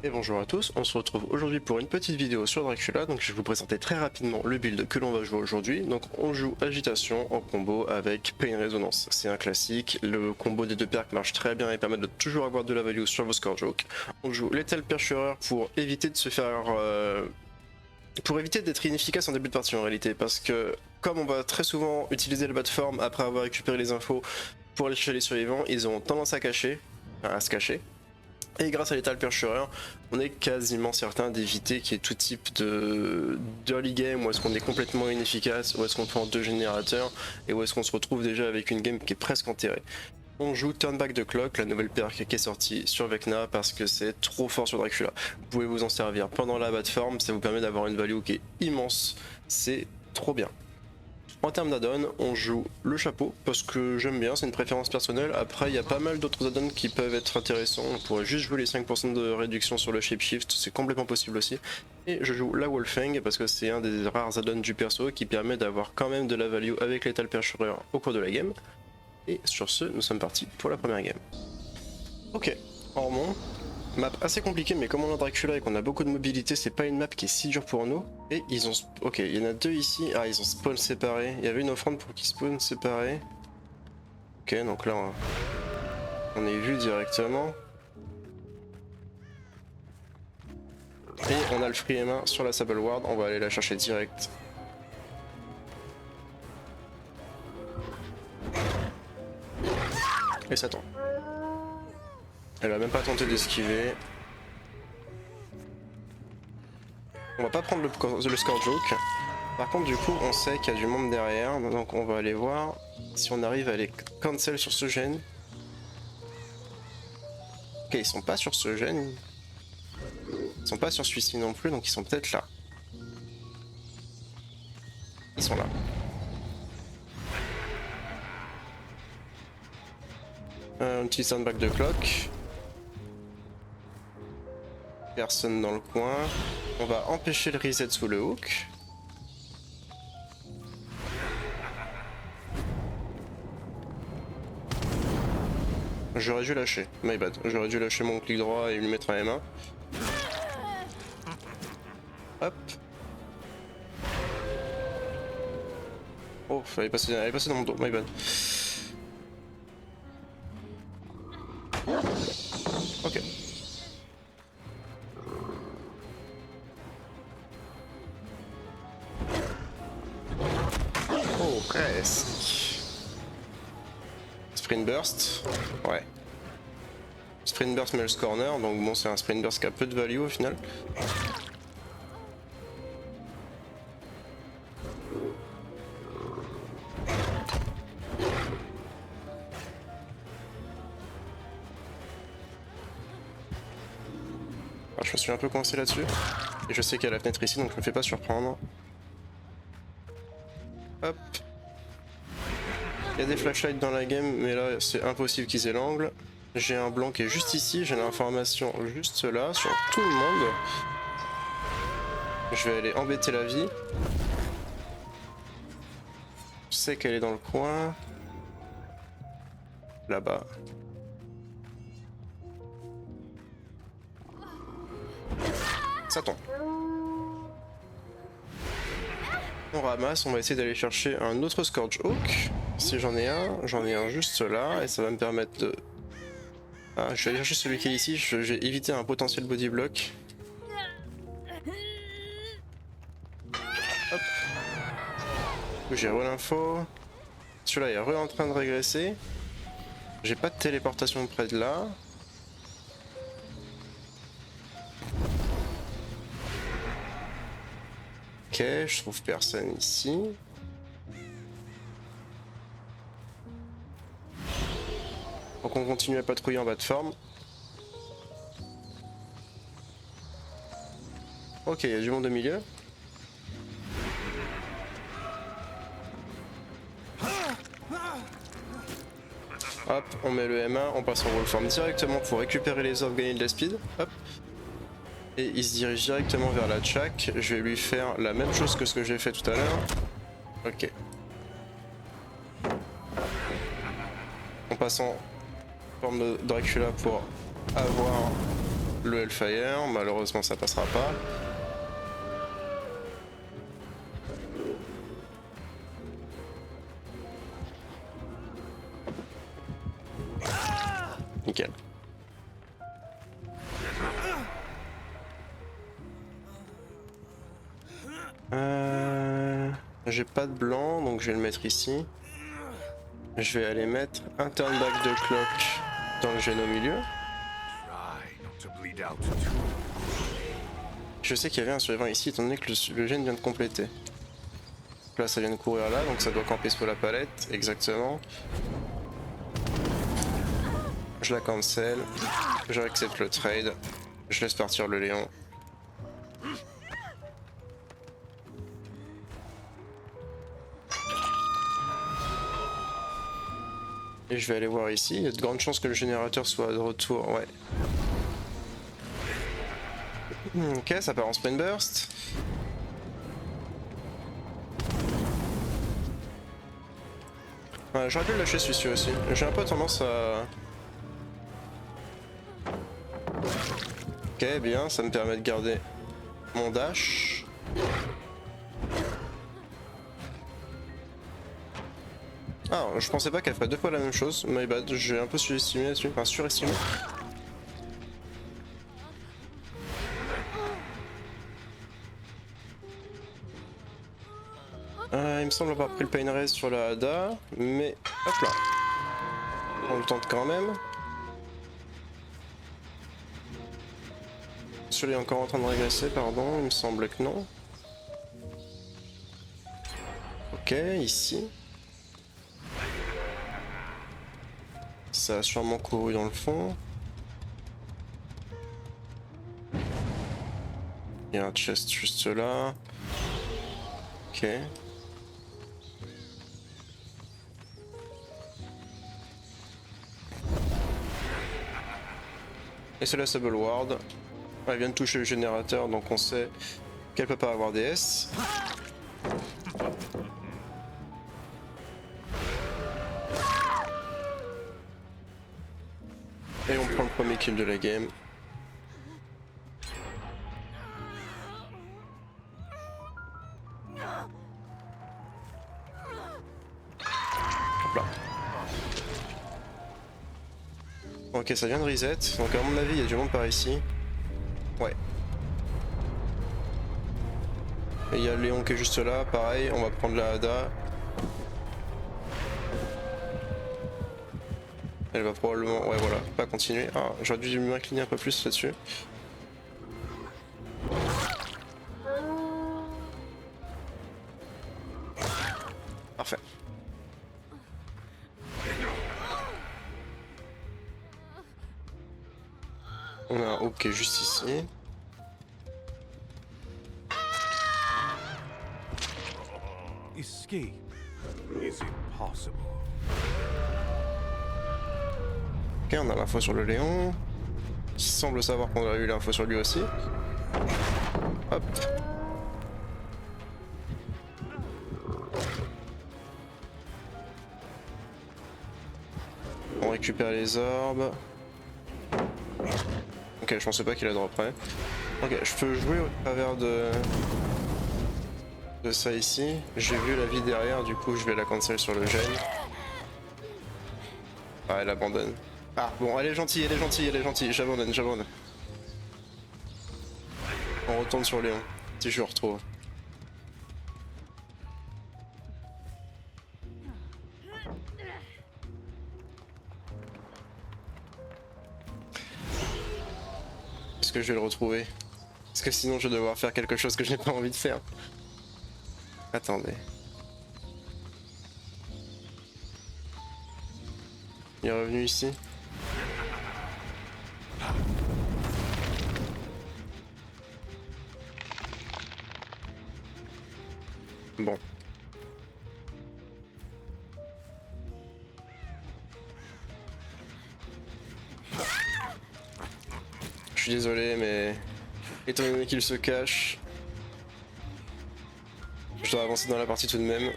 Et bonjour à tous, on se retrouve aujourd'hui pour une petite vidéo sur Dracula. Donc je vais vous présenter très rapidement le build que l'on va jouer aujourd'hui. Donc on joue Agitation en combo avec Pain Resonance. C'est un classique, le combo des deux perks marche très bien et permet de toujours avoir de la value sur vos score jokes. On joue Lethal Persurer pour éviter de se faire... pour éviter d'être inefficace en début de partie en réalité. Parce que comme on va très souvent utiliser le bas de forme après avoir récupéré les infos pour aller chercher les survivants, ils ont tendance à se cacher. Et grâce à Lethal Persurer, on est quasiment certain d'éviter qu'il y ait tout type de early game où est-ce qu'on est complètement inefficace, où est-ce qu'on prend deux générateurs et où est-ce qu'on se retrouve déjà avec une game qui est presque enterrée. On joue Turn Back the Clock, la nouvelle perk qui est sortie sur Vecna parce que c'est trop fort sur Dracula. Vous pouvez vous en servir pendant la bad form, ça vous permet d'avoir une value qui est immense, c'est trop bien. En termes d'add-on, on joue le chapeau parce que j'aime bien, c'est une préférence personnelle. Après, il y a pas mal d'autres add-ons qui peuvent être intéressants. On pourrait juste jouer les 5% de réduction sur le shapeshift, c'est complètement possible aussi. Et je joue la Wolfang parce que c'est un des rares add-ons du perso qui permet d'avoir quand même de la value avec Lethal Persurer au cours de la game. Et sur ce, nous sommes partis pour la première game. Ok, on remonte. Map assez compliquée, mais comme on a Dracula et qu'on a beaucoup de mobilité, c'est pas une map qui est si dure pour nous. Et ils ont... Ok, il y en a deux ici. Ah, ils ont spawn séparés. Il y avait une offrande pour qu'ils spawn séparés. Ok, donc là, on est vu directement. Et on a le free M1 sur la Sable Ward. On va aller la chercher direct. Et ça tombe. Elle a même pas tenté d'esquiver. On va pas prendre le score joke. Par contre, du coup, on sait qu'il y a du monde derrière. Donc on va aller voir si on arrive à les cancel sur ce gène. Ok, ils sont pas sur ce gène. Ils sont pas sur celui-ci non plus, donc ils sont peut-être là. Ils sont là. Un petit soundback de clock. Personne dans le coin. On va empêcher le reset sous le hook. J'aurais dû lâcher, my bad. J'aurais dû lâcher mon clic droit et lui mettre un M1. Hop. Oh, elle est passée dans mon dos, my bad. Ok. Oh, presque. Sprint burst. Ouais. Sprint burst Mel's corner, donc bon, c'est un sprint burst qui a peu de value au final. Ah, je me suis un peu coincé là-dessus. Et je sais qu'il y a la fenêtre ici, donc je me fais pas surprendre. Hop. Il y a des flashlights dans la game, mais là c'est impossible qu'ils aient l'angle. J'ai un blanc qui est juste ici, j'ai l'information juste là, sur tout le monde. Je vais aller embêter la vie. Je sais qu'elle est dans le coin. Là-bas. Ça tombe. On ramasse, on va essayer d'aller chercher un autre Scourge Hawk. Si j'en ai un juste là, et ça va me permettre de... Ah, je vais aller chercher celui qui est ici, j'ai évité un potentiel body block. Hop. J'ai l'info. Celui-là est en train de régresser. J'ai pas de téléportation près de là. Ok, je trouve personne ici. Donc on continue à patrouiller en bas de forme. Ok, il y a du monde au milieu. Hop, on met le M1, on passe en Wolfform directement pour récupérer les orbs, gagner de la speed. Hop. Et il se dirige directement vers la Chak. Je vais lui faire la même chose que ce que j'ai fait tout à l'heure. Ok. En passant forme de Dracula pour avoir le Hellfire, malheureusement ça passera pas. Nickel. J'ai pas de blanc, donc je vais le mettre ici. Je vais aller mettre un turn back de clock dans le gène au milieu. Je sais qu'il y avait un survivant ici, étant donné que le gène vient de compléter. Là, ça vient de courir là, donc ça doit camper sur la palette, exactement. Je la cancel, j'accepte le trade, je laisse partir le Léon. Et je vais aller voir ici, il y a de grandes chances que le générateur soit de retour, ouais. Ok, ça part en sprint burst. Ouais, j'aurais pu le lâcher celui-ci aussi. J'ai un peu tendance à... Ok, bien, ça me permet de garder mon dash. Ah, je pensais pas qu'elle ferait 2 fois la même chose. My bad, j'ai un peu surestimé là-dessus, enfin surestimé. Il me semble avoir pris le pain raise sur la Hada, mais hop là. On le tente quand même. Celui-là est encore en train de régresser, pardon, il me semble que non. Ok, ici. Ça a sûrement couru dans le fond. Il y a un chest juste là. Ok. Et c'est la Sable Ward. Elle vient de toucher le générateur, donc on sait qu'elle peut pas avoir DS. Et on prend le premier kill de la game. Hop là. Ok, ça vient de reset, donc à mon avis il y a du monde par ici. Ouais. Et il y a Léon qui est juste là, pareil, on va prendre la Hada. Elle va probablement, ouais voilà, pas continuer. Ah, j'aurais dû m'incliner un peu plus là-dessus. Parfait. On a un hook qui est juste ici. Escape is impossible. Ok, on a l'info sur le Léon. Il semble savoir qu'on a eu l'info sur lui aussi. Hop. On récupère les orbes. Ok, je pensais pas qu'il a drop près. Ok, je peux jouer au travers de ça ici. J'ai vu la vie derrière, du coup je vais la cancel sur le gène. Ah, elle abandonne. Ah bon, elle est gentille, elle est gentille, elle est gentille. J'abandonne, j'abandonne. On retourne sur Léon, si je le retrouve. Est-ce que je vais le retrouver? Parce que sinon je vais devoir faire quelque chose que je n'ai pas envie de faire. Attendez. Il est revenu ici. Bon. Je suis désolé, mais étant donné qu'il se cache, je dois avancer dans la partie tout de même.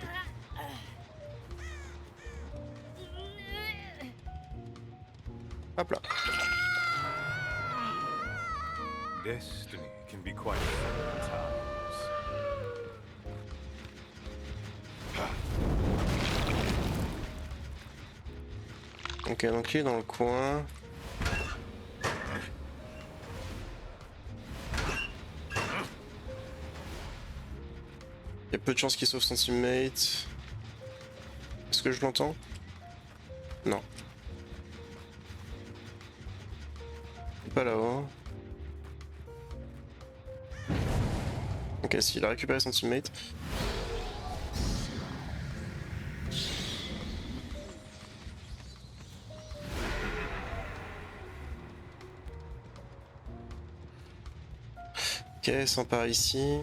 Hop là. Destiny can be quite fun at times. Ok, donc il est dans le coin. Il y a peu de chances qu'il sauve son teammate. Est-ce que je l'entends? Non. Il est pas là-haut. Ok, s'il a récupéré son teammate. Ok, s'empare ici.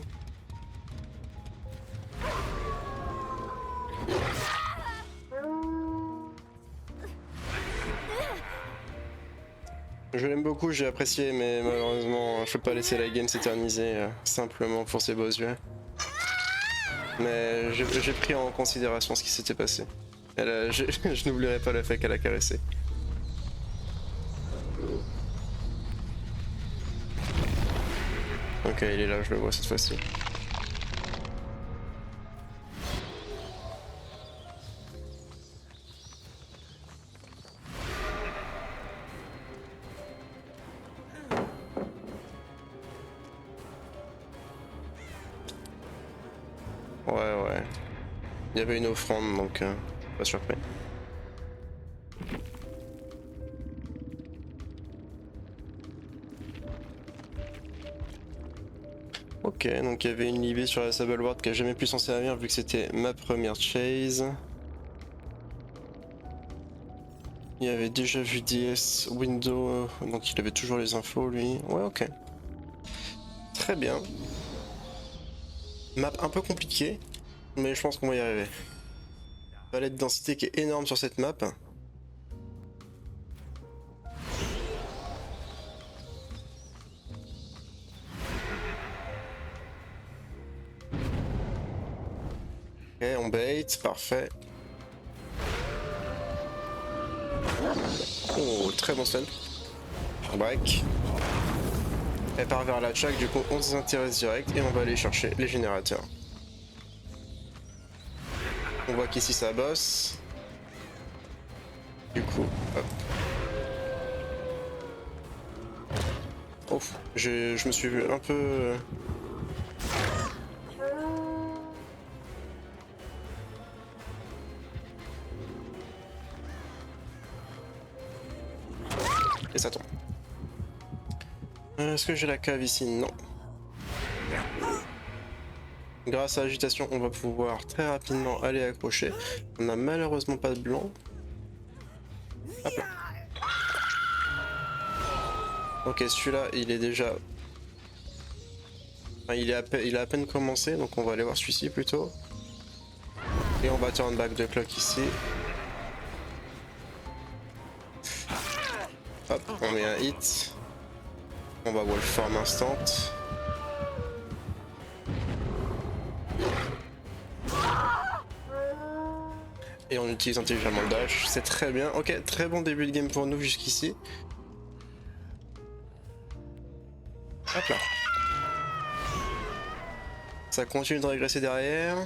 Je l'aime beaucoup, j'ai apprécié, mais malheureusement, je peux pas laisser la game s'éterniser simplement pour ses beaux yeux. Mais j'ai pris en considération ce qui s'était passé. Je n'oublierai pas le fait qu'elle a caressé. Ok, il est là, je le vois cette fois-ci. Ouais. Il y avait une offrande, donc pas surpris. Ok, donc il y avait une Libé sur la Sable Ward qui a jamais pu s'en servir vu que c'était ma première chase. Il avait déjà vu DS Window, donc il avait toujours les infos lui. Ouais, ok. Très bien. Map un peu compliquée, mais je pense qu'on va y arriver. Palette de densité qui est énorme sur cette map. Ok, on bait, parfait. Oh, très bon stun. Break. Elle part vers la chaque, du coup on se intéresse direct et on va aller chercher les générateurs. On voit qu'ici ça bosse. Du coup, hop. Ouf, je me suis vu un peu... Et ça tombe. Est-ce que j'ai la cave ici? Non. Grâce à l'agitation, on va pouvoir très rapidement aller accrocher. On n'a malheureusement pas de blanc. Hop là. Ok, celui-là, il est déjà... Enfin, il a à peine commencé, donc on va aller voir celui-ci plutôt. Et on va turn back de clock ici. Hop, on met un hit. On va wall farm instant. Et on utilise intelligemment le dash, c'est très bien. Ok, très bon début de game pour nous jusqu'ici. Hop là. Ça continue de régresser derrière.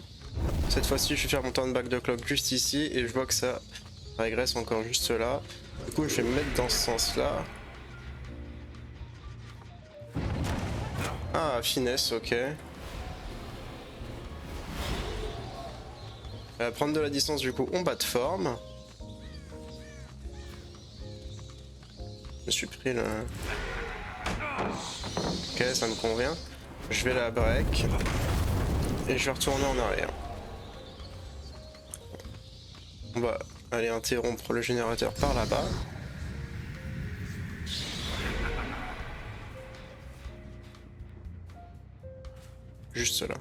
Cette fois-ci, je vais faire mon turn back de clock juste ici et je vois que ça régresse encore juste là. Du coup, je vais me mettre dans ce sens-là. Ah, finesse, ok. Prendre de la distance, du coup, on bat de forme. Je me suis pris le... Ok, ça me convient. Je vais la break. Et je vais retourner en arrière. On va aller interrompre le générateur par là-bas. Juste là.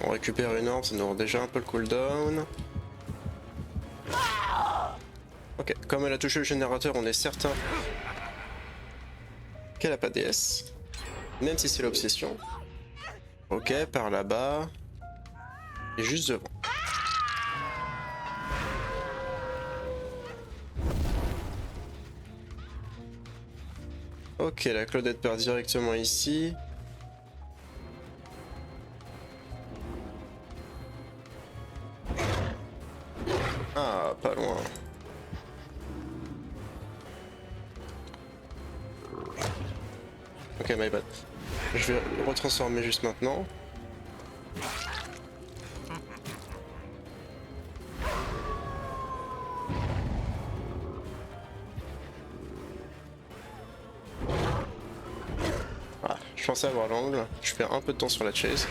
On récupère une orbe, ça nous rend déjà un peu le cooldown. Ok, comme elle a touché le générateur, on est certain qu'elle a pas DS. Même si c'est l'obsession. Ok, par là-bas. Et juste devant. Ok, la Claudette part directement ici. Ah, pas loin. Ok, my bad. Je vais retransformer juste maintenant. Ah, je pensais avoir l'angle. Je perds un peu de temps sur la chase.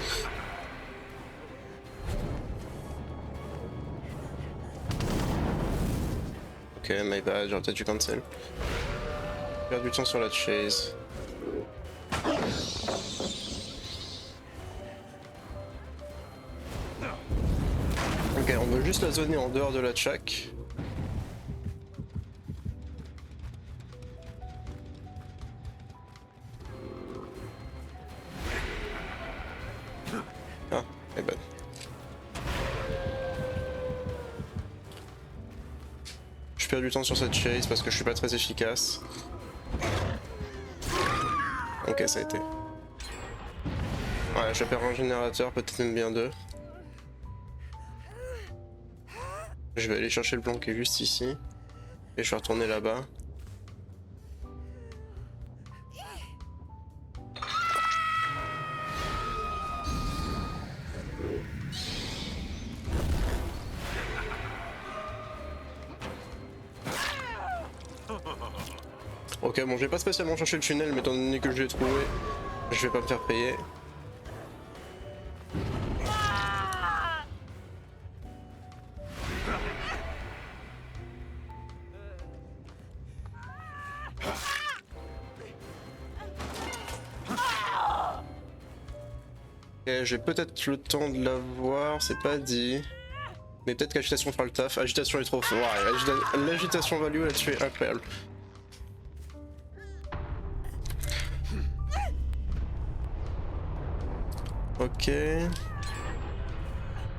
Ok, my bad, j'aurais peut-être dû cancel. Je perds du temps sur la chase. Ok, on veut juste la zoner en dehors de la chac. Ah, my bad. Je perds du temps sur cette chase parce que je suis pas très efficace. Ok, ça a été. Ouais, je perds un générateur, peut-être même bien deux. Je vais aller chercher le plan qui est juste ici. Et je vais retourner là-bas. Ok, bon, je vais pas spécialement chercher le tunnel, mais étant donné que je l'ai trouvé, je vais pas me faire payer. Ok, j'ai peut-être le temps de la voir, c'est pas dit. Mais peut-être qu'agitation fera le taf. Agitation est trop fort. Ouais, l'agitation value là-dessus est incroyable. Ok.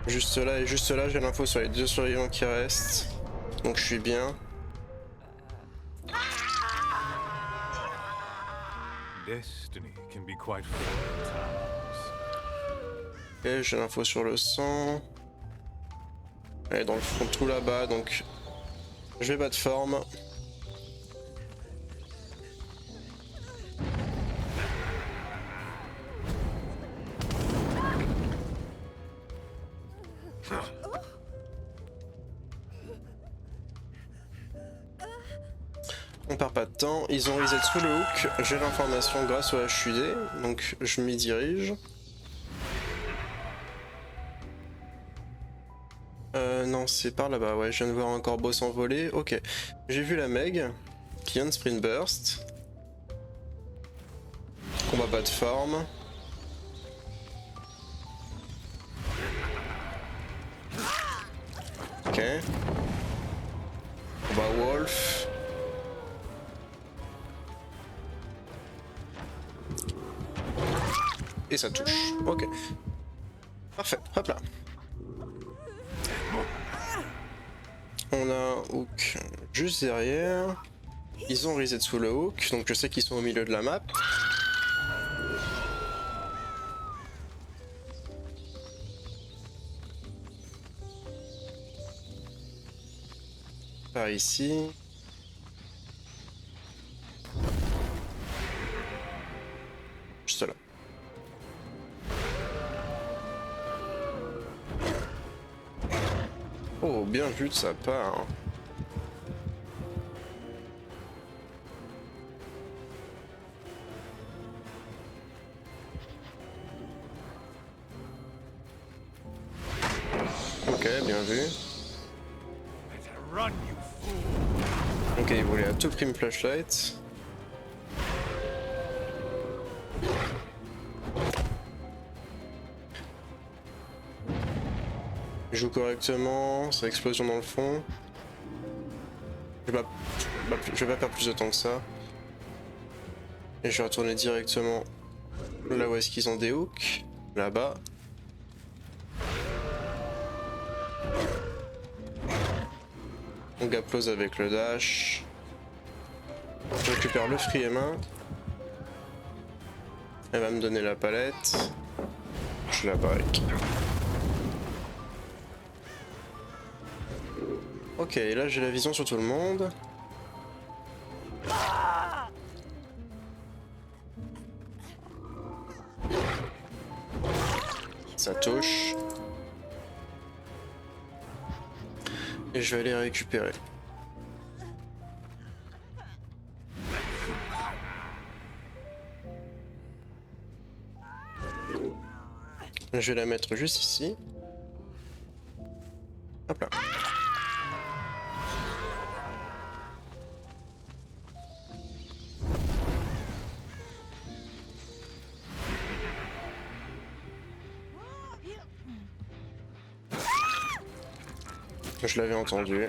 Juste là et juste là, j'ai l'info sur les deux survivants qui restent. Donc je suis bien. Destiny can be quite fraught at times. Ok, j'ai l'info sur le sang. Elle est dans le fond tout là-bas, donc je vais battre forme. On perd pas de temps, ils ont reset sous le hook, j'ai l'information grâce au HUD, donc je m'y dirige. Non, c'est par là-bas, ouais, je viens de voir un corbeau s'envoler, ok. J'ai vu la Meg, qui vient de sprint burst. Combat pas de forme. Ok. Combat Wolf. Et ça touche, ok. Parfait, hop là. On a un hook juste derrière. Ils ont reset sous le hook, donc je sais qu'ils sont au milieu de la map. Par ici. Juste là. Oh, bien vu de sa part. Ok, bien vu. Ok, il voulait à tout prix une flashlight. Il joue correctement, ça explosion dans le fond. Je vais pas perdre plus de temps que ça. Et je vais retourner directement là où est-ce qu'ils ont des hooks. Là-bas. On gaplose avec le dash. Je récupère le free M1. Elle va me donner la palette. Je la break. Ok, là j'ai la vision sur tout le monde. Ça touche. Et je vais aller récupérer. Je vais la mettre juste ici. Hop là. Je l'avais entendu.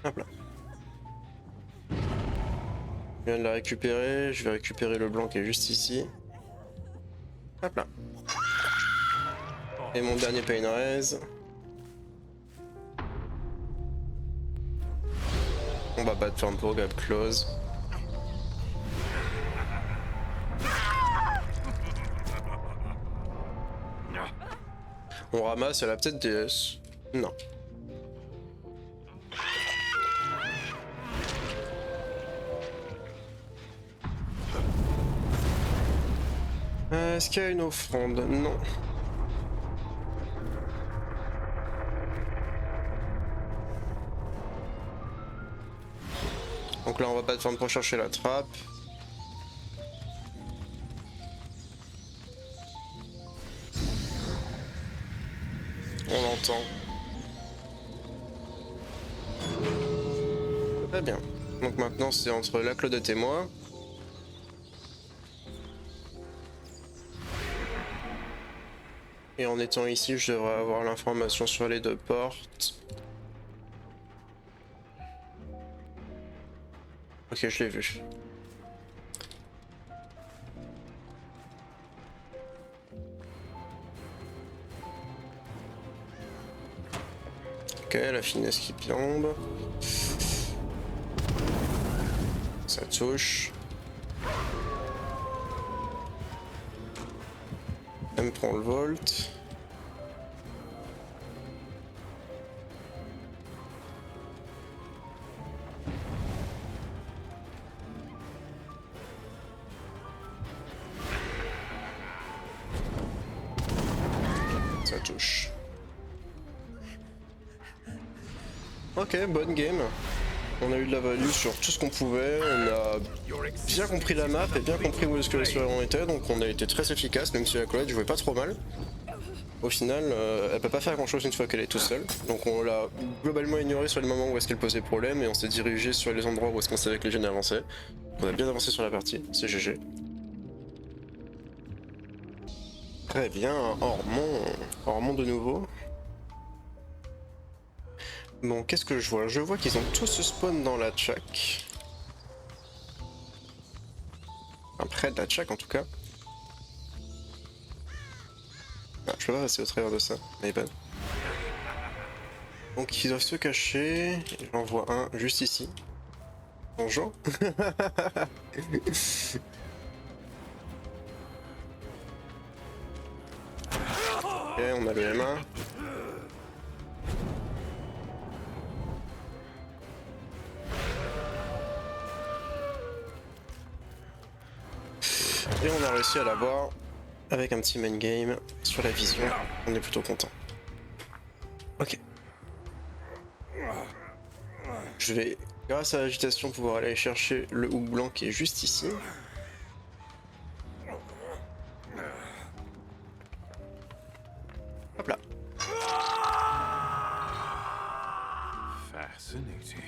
Hop là. Je viens de la récupérer. Je vais récupérer le blanc qui est juste ici. Hop là. Et mon dernier pain raise. On va battre forme pour gap close. On ramasse, elle a peut-être DS. Non. Est-ce qu'il y a une offrande? Non. Donc là on va pas de forme pour chercher la trappe. On l'entend. Très bien. Donc maintenant c'est entre la Claudette et moi. Et en étant ici, je devrais avoir l'information sur les deux portes. Ok, je l'ai vu. Ok, la finesse qui plombe. Ça touche. Elle me prend le volt. Ça touche. Ok, bonne game. On a eu de la value sur tout ce qu'on pouvait, on a bien compris la map et bien compris où est-ce que les survivants étaient, donc on a été très efficace, même si la Colette jouait pas trop mal. Au final, elle peut pas faire grand chose une fois qu'elle est toute seule, donc on l'a globalement ignoré sur les moments où est-ce qu'elle posait problème et on s'est dirigé sur les endroits où est-ce qu'on savait que les jeunes avançaient. On a bien avancé sur la partie, c'est GG. Très bien, Ormond de nouveau. Bon, qu'est-ce que je vois? Je vois qu'ils ont tous spawn dans la Tchak. Enfin, près de la Tchak en tout cas. Ah, je peux pas passer au travers de ça, mais pas. Donc ils doivent se cacher. J'en vois un juste ici. Bonjour. Ok, on a le M1. Et on a réussi à l'avoir avec un petit main game sur la vision. On est plutôt content. Ok. Je vais, grâce à l'agitation, pouvoir aller chercher le hook blanc qui est juste ici. Hop là. Fascinating.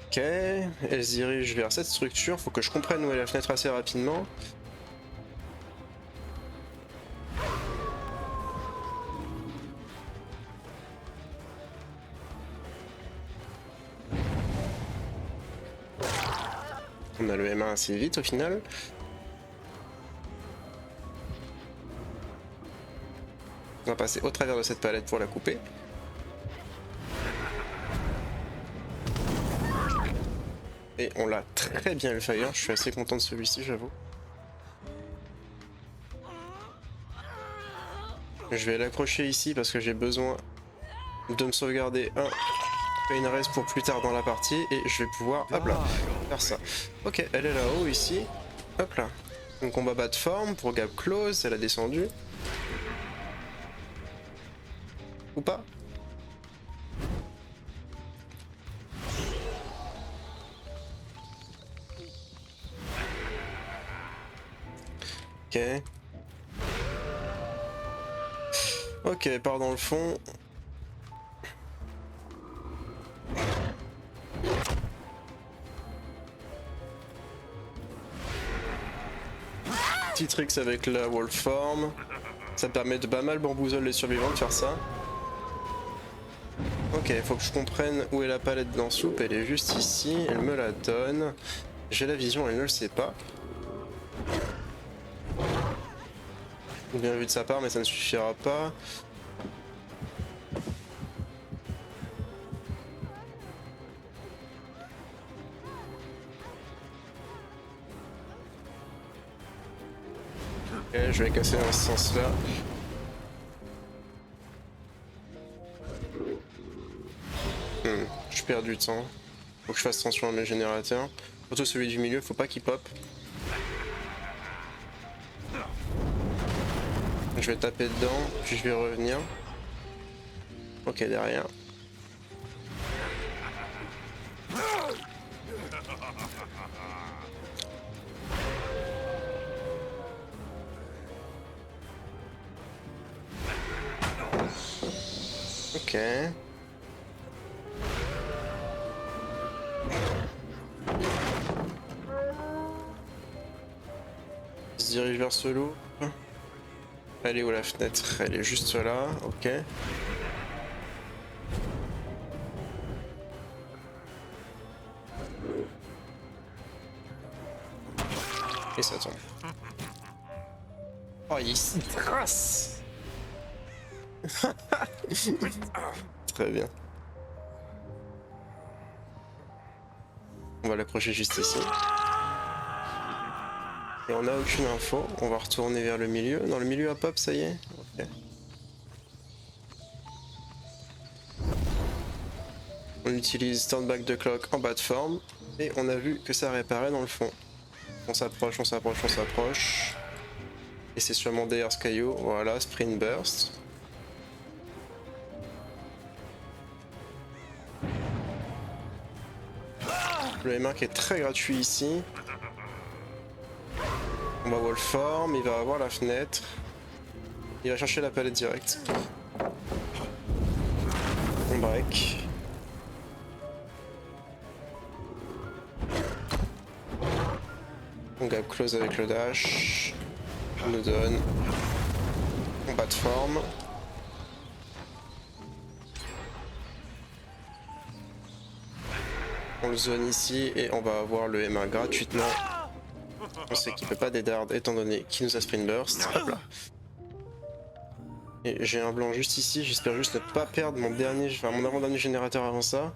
Ok, elle se dirige vers cette structure. Faut que je comprenne où est la fenêtre assez rapidement. On a le M1 assez vite au final. On va passer au travers de cette palette pour la couper. Et on l'a très bien le fire, je suis assez content de celui-ci, j'avoue. Je vais l'accrocher ici parce que j'ai besoin de me sauvegarder un pain race pour plus tard dans la partie et je vais pouvoir, hop là, faire ça. Ok, elle est là-haut ici, hop là. Donc on va battre forme pour gap close, elle a descendu. Ou pas? Ok. Ok, part dans le fond. Petit tricks avec la wall form. Ça permet de pas mal bamboozle les survivants de faire ça. Ok, il faut que je comprenne où est la palette dans soupe. Elle est juste ici, elle me la donne. J'ai la vision, elle ne le sait pas. Bien vu de sa part, mais ça ne suffira pas. Ok, je vais casser dans ce sens-là. Je perds du temps. Faut que je fasse attention à mes générateurs. Surtout celui du milieu, faut pas qu'il pop. Je vais taper dedans, puis je vais revenir. Ok, derrière. Ok. Il se dirige vers ce loup. Elle est où la fenêtre? Elle est juste là, ok. Et ça tombe. Oh, il s'y trace. Très bien. On va l'accrocher juste ici. Et on n'a aucune info. On va retourner vers le milieu. Dans le milieu à pop, ça y est. Ok. On utilise turn back de clock en bas de forme. Et on a vu que ça réapparaît dans le fond. On s'approche, on s'approche, on s'approche. Et c'est sûrement derrière ce caillou. Voilà, sprint burst. Le M1 qui est très gratuit ici. On va wall form, il va avoir la fenêtre. Il va chercher la palette directe. On break. On gap close avec le dash. On nous donne. On bat de forme. On le zone ici et on va avoir le M1 gratuitement. On sait qu'il peut pas des dards étant donné qu'il nous a sprint burst. Hop là. Et j'ai un blanc juste ici, j'espère juste ne pas perdre mon dernier, enfin mon avant-dernier générateur avant ça.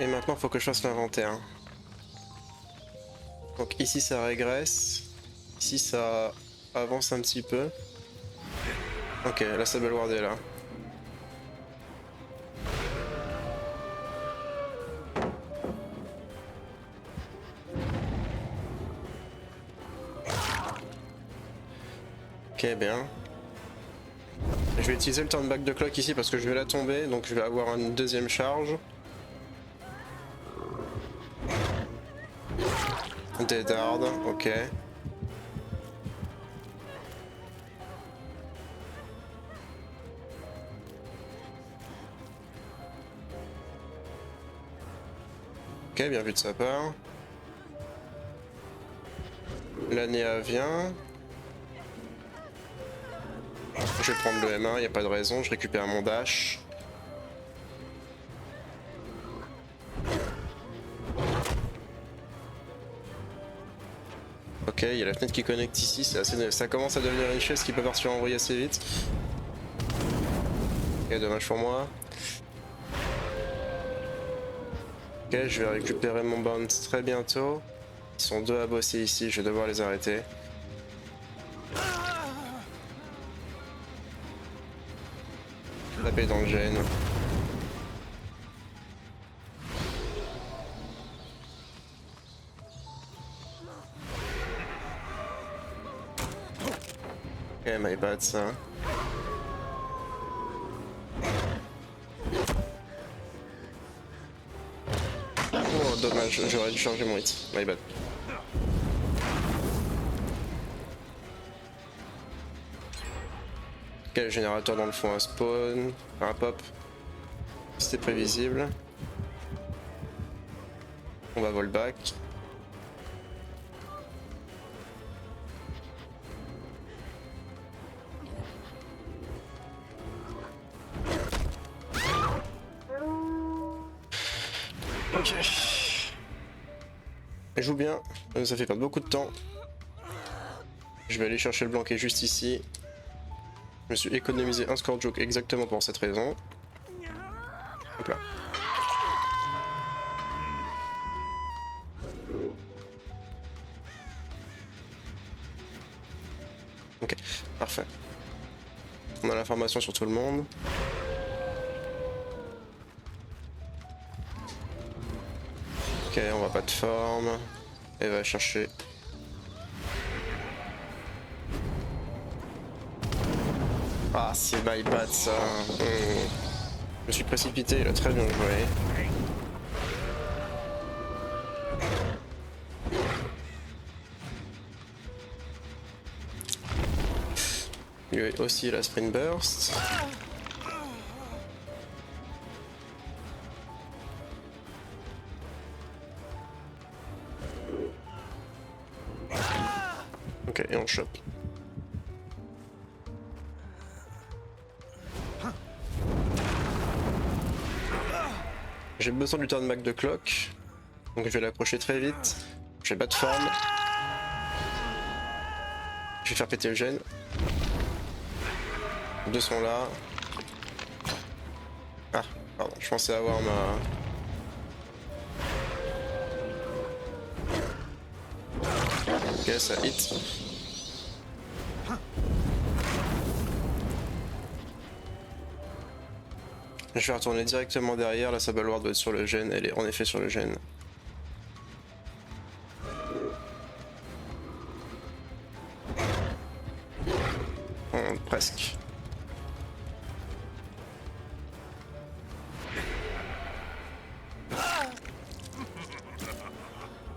Et maintenant il faut que je fasse l'inventaire. Donc ici ça régresse, ici ça avance un petit peu. Ok, la Sable Ward est là. Ok, bien. Je vais utiliser le turn back de clock ici parce que je vais la tomber, donc je vais avoir une deuxième charge. Dead hard, ok. Ok, bien vu de sa part. L'Anea vient. Je vais prendre le M1, y a pas de raison, je récupère mon dash. Ok, il y a la fenêtre qui connecte ici, ça commence à devenir une chaise qui peut partir envoyer assez vite. Ok, dommage pour moi. Ok, je vais récupérer mon bounce très bientôt. Ils sont deux à bosser ici, je vais devoir les arrêter. Taper dans le gène. Ok, my bad ça. Oh dommage, j'aurais dû changer mon hit. My bad. Ok, le générateur dans le fond, un spawn, un pop. C'était prévisible. On va vol back. Ok. Je joue bien, ça fait perdre beaucoup de temps. Je vais aller chercher le blanc qui est juste ici. Je me suis économisé un score joke exactement pour cette raison. Hop là. Ok, parfait. On a l'information sur tout le monde. Ok, on va pas de forme. Et va chercher. Ah, c'est my bad ça. Je me suis précipité, il a très bien joué. Lui aussi la sprint burst. Ok, et on chope. J'ai besoin du turn back de clock. Donc je vais l'accrocher très vite. Je vais battre forme. Je vais faire péter le gène. Deux sont là. Ah, pardon, je pensais avoir ma... Ok, ça hit. Je vais retourner directement derrière, la Sable Ward doit être sur le gène, elle est en effet sur le gène. Presque.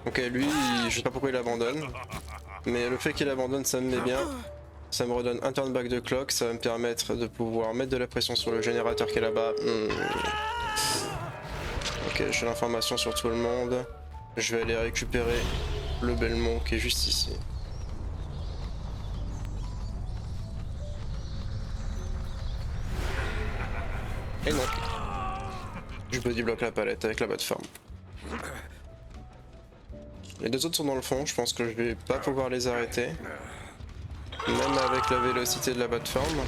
Ok, lui, je sais pas pourquoi il abandonne, mais le fait qu'il abandonne, ça me met bien. Ça me redonne un turn back de clock, ça va me permettre de pouvoir mettre de la pression sur le générateur qui est là-bas. Ok, j'ai l'information sur tout le monde. Je vais aller récupérer le Belmont qui est juste ici. Et non. Je body block la palette avec la plateforme. Les deux autres sont dans le fond, je pense que je vais pas pouvoir les arrêter. Même avec la vélocité de la plateforme.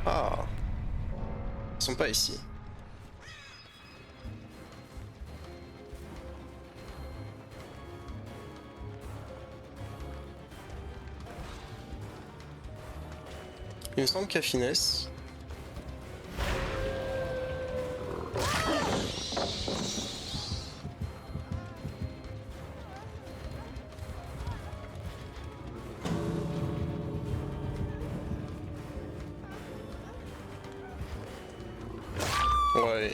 Ah. Ils sont pas ici. Il me semble qu'il y a finesse. Ouais.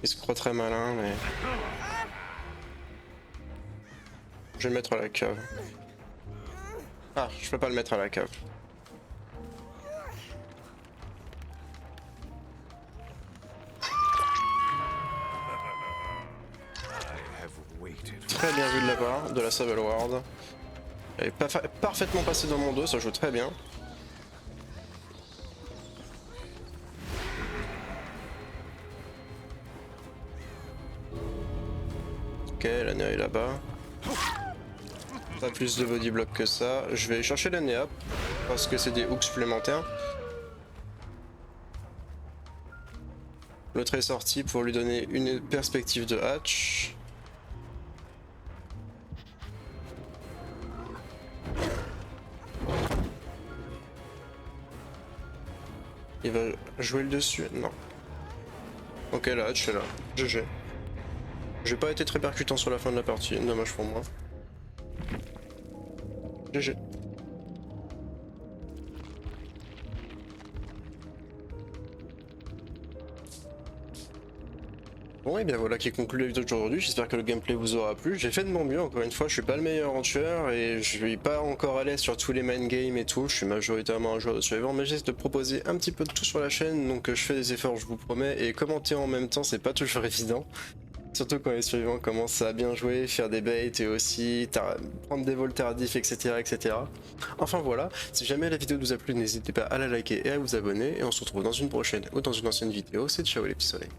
Il se croit très malin, mais... Je vais le mettre à la cave. Ah, je peux pas le mettre à la cave. Très bien vu de la part de la Sable Ward. Elle est parfaitement passée dans mon dos, ça joue très bien. Ok, la est là-bas. Pas plus de body block que ça. Je vais chercher la néap parce que c'est des hooks supplémentaires. L'autre est sorti pour lui donner une perspective de hatch. Il va jouer le dessus? Non. Ok, la hatch est là. GG. J'ai pas été très percutant sur la fin de la partie, dommage pour moi. GG. Bon et bien voilà qui conclut la vidéo d'aujourd'hui, j'espère que le gameplay vous aura plu. J'ai fait de mon mieux, encore une fois je suis pas le meilleur en tueur et je suis pas encore à l'aise sur tous les main games et tout, je suis majoritairement un joueur de survivant mais j'essaie de proposer un petit peu de tout sur la chaîne donc je fais des efforts je vous promets et commenter en même temps c'est pas toujours évident. Surtout quand les survivants commencent à bien jouer, faire des baits et aussi prendre des vols tardifs etc. etc. Enfin voilà, si jamais la vidéo vous a plu n'hésitez pas à la liker et à vous abonner et on se retrouve dans une prochaine ou dans une ancienne vidéo, c'est ciao les petits soleils.